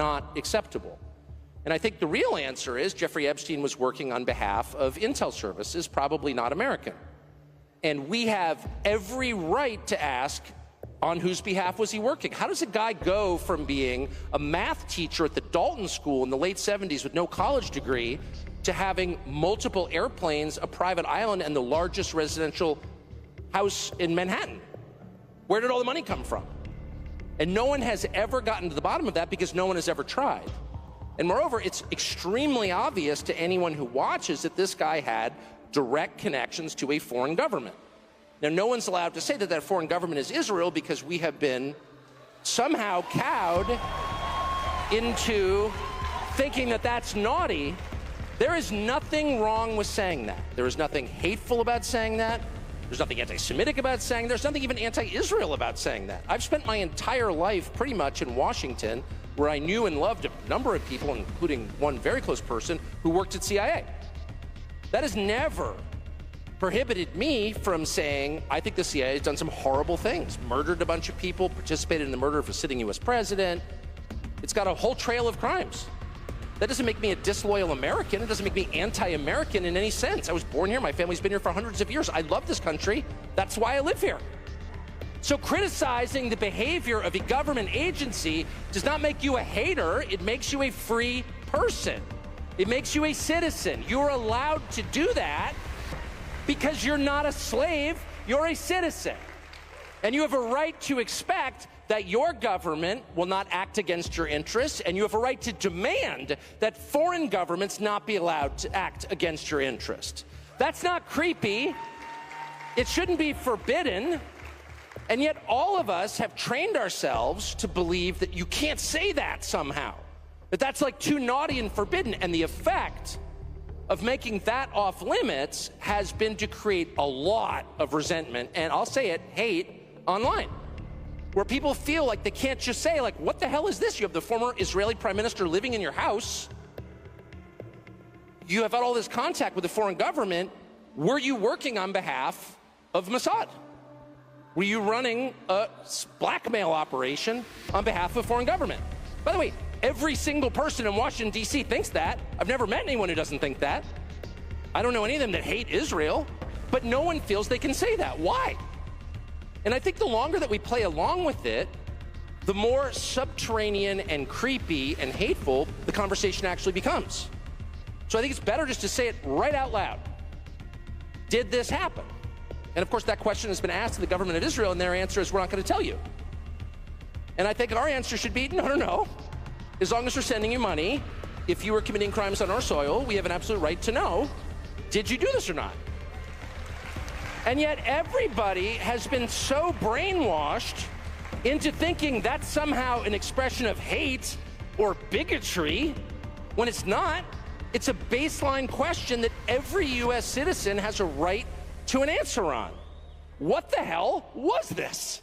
not acceptable. And I think the real answer is Jeffrey Epstein was working on behalf of intel services, probably not American. And we have every right to ask, on whose behalf was he working? How does a guy go from being a math teacher at the Dalton School in the late 70s with no college degree to having multiple airplanes, a private island, and the largest residential house in Manhattan? Where did all the money come from? And no one has ever gotten to the bottom of that because no one has ever tried. And moreover, it's extremely obvious to anyone who watches that this guy had direct connections to a foreign government. Now, no one's allowed to say that that foreign government is Israel because we have been somehow cowed into thinking that that's naughty. There is nothing wrong with saying that. There is nothing hateful about saying that. There's nothing anti-Semitic about saying that. There's nothing even anti-Israel about saying that. I've spent my entire life pretty much in Washington, where I knew and loved a number of people, including one very close person who worked at CIA. That has never prohibited me from saying, I think the CIA has done some horrible things, murdered a bunch of people, participated in the murder of a sitting U.S. president. It's got a whole trail of crimes. That doesn't make me a disloyal American. It doesn't make me anti-American in any sense. I was born here. My family's been here for hundreds of years. I love this country. That's why I live here. So criticizing the behavior of a government agency does not make you a hater. It makes you a free person. It makes you a citizen. You're allowed to do that because you're not a slave. You're a citizen. And you have a right to expect that your government will not act against your interests, and you have a right to demand that foreign governments not be allowed to act against your interest. That's not creepy. It shouldn't be forbidden. And yet all of us have trained ourselves to believe that you can't say that somehow, that that's like too naughty and forbidden. And the effect of making that off limits has been to create a lot of resentment, and I'll say it, hate online, where people feel like they can't just say, like, what the hell is this? You have the former Israeli prime minister living in your house. You have had all this contact with the foreign government. Were you working on behalf of Mossad? Were you running a blackmail operation on behalf of a foreign government? By the way, every single person in Washington, D.C. thinks that. I've never met anyone who doesn't think that. I don't know any of them that hate Israel, but no one feels they can say that. Why? And I think the longer that we play along with it, the more subterranean and creepy and hateful the conversation actually becomes. So I think it's better just to say it right out loud. Did this happen? And of course, that question has been asked to the government of Israel, and their answer is, we're not going to tell you. And I think our answer should be, no. As long as we're sending you money, if you were committing crimes on our soil, we have an absolute right to know, did you do this or not? And yet everybody has been so brainwashed into thinking that's somehow an expression of hate or bigotry, when it's not. It's a baseline question that every U.S. citizen has a right to an answer on. What the hell was this?